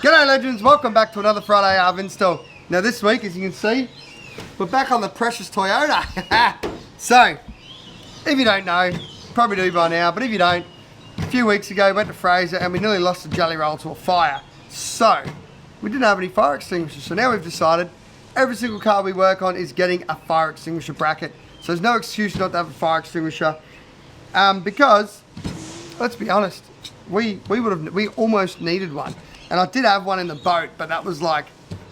G'day legends, welcome back to another Friday Arv install. Now this week, as you can see, we're back on the precious Toyota. So, if you don't know, probably do by now, but if you don't, a few weeks ago we went to Fraser and we nearly lost the jelly roll to a fire. So, we didn't have any fire extinguishers, so now we've decided every single car we work on is getting a fire extinguisher bracket. So there's no excuse not to have a fire extinguisher, because, let's be honest, we almost needed one. And I did have one in the boat, but that was like,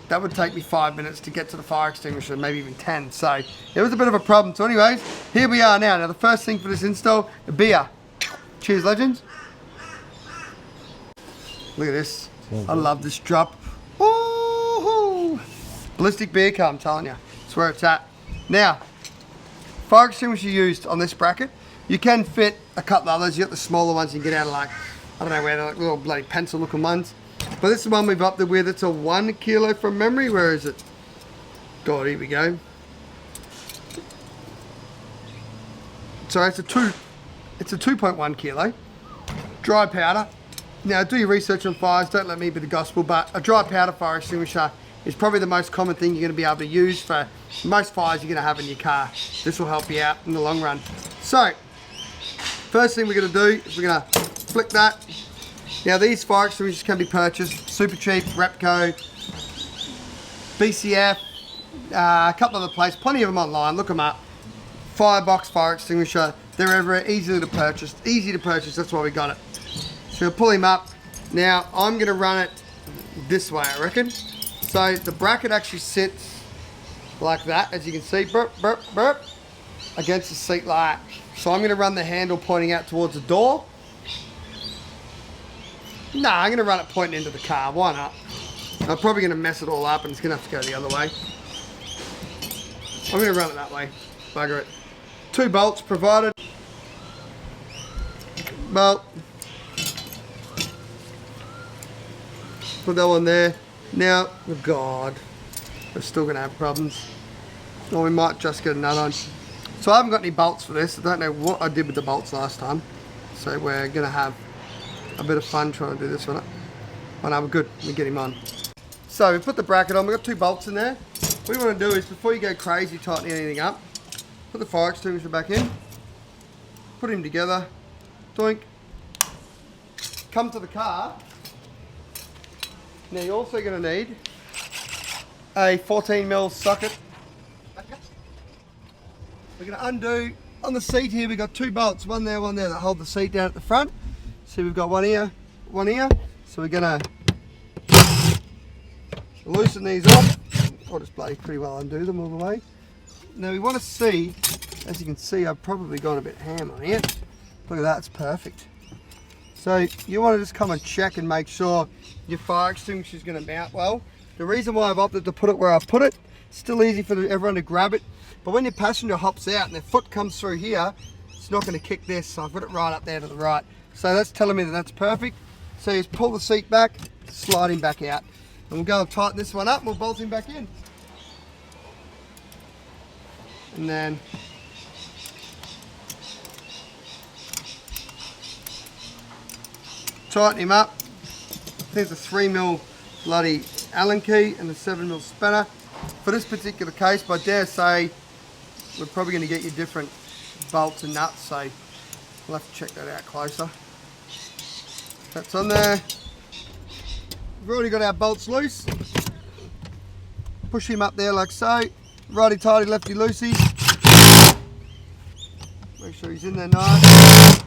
that would take me 5 minutes to get to the fire extinguisher, maybe even 10. So it was a bit of a problem. So anyways, here we are now. Now the first thing for this install, a beer. Cheers, legends. Look at this. I love this drop. Woo-hoo. Ballistic beer car, I'm telling you. That's where it's at. Now, fire extinguisher used on this bracket. You can fit a couple others. You got the smaller ones you can get out of, like, I don't know where, they're like little bloody pencil looking ones. But this is the one we've upped it with. It's a 1 kilo from memory. Where is it? God, here we go. So it's a 2.1 kilo. Dry powder. Now do your research on fires, don't let me be the gospel, but a dry powder fire extinguisher is probably the most common thing you're going to be able to use for most fires you're going to have in your car. This will help you out in the long run. So, first thing we're going to do is we're going to flick that. Now these fire extinguishers can be purchased, super cheap, Repco, BCF, a couple of other places, plenty of them online, look them up. Firebox fire extinguisher, they're everywhere, easy to purchase, that's why we got it. So we'll pull him up. Now I'm going to run it this way, I reckon. So the bracket actually sits like that, as you can see, burp, burp, burp, against the seat like that. So I'm going to run the handle pointing out towards the door. No, I'm going to run it pointing into the car. Why not? I'm probably going to mess it all up and it's going to have to go the other way. I'm going to run it that way. Bugger it. 2 bolts provided. Bolt. Put that one there. Now, oh God, we're still going to have problems. Or we might just get another one. So I haven't got any bolts for this. I don't know what I did with the bolts last time. So we're going to have a bit of fun trying to do this one. Oh no, we're good. Let me get him on. So we put the bracket on. We've got 2 bolts in there. What you want to do is, before you go crazy tightening anything up, put the fire extinguisher back in, put him together, doink, come to the car. Now you're also going to need a 14mm socket. We're going to undo, on the seat here we've got 2 bolts, one there that hold the seat down at the front. See, we've got one here, so we're going to loosen these off. I'll just bloody pretty well undo them all the way. Now we want to see, as you can see, I've probably gone a bit ham on here. Look at that, it's perfect. So you want to just come and check and make sure your fire extinguisher is going to mount well. The reason why I've opted to put it where I put it, it's still easy for everyone to grab it, but when your passenger hops out and their foot comes through here, it's not going to kick this, so I've got it right up there to the right. So that's telling me that that's perfect. So you just pull the seat back, slide him back out. And we'll go and tighten this one up and we'll bolt him back in. And then tighten him up. I think it's a 3mm bloody Allen key and a 7mm spanner. For this particular case, but I dare say we're probably going to get you different bolts and nuts, so we'll have to check that out closer. That's on there. We've already got our bolts loose. Push him up there like so. Righty tighty, lefty loosey. Make sure he's in there nice.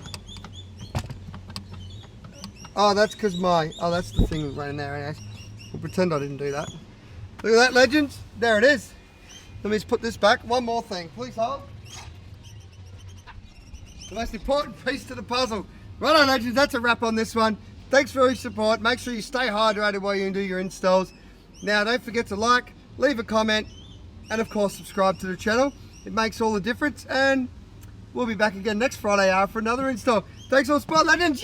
Oh, that's because that's the thing that's running there anyways. We'll pretend I didn't do that. Look at that, legends. There it is. Let me just put this back. One more thing, please hold. The most important piece to the puzzle. Right on, legends, that's a wrap on this one. Thanks for your support. Make sure you stay hydrated while you do your installs. Now, don't forget to like, leave a comment, and of course, subscribe to the channel. It makes all the difference, and we'll be back again next Friday for another install. Thanks for the support, legends.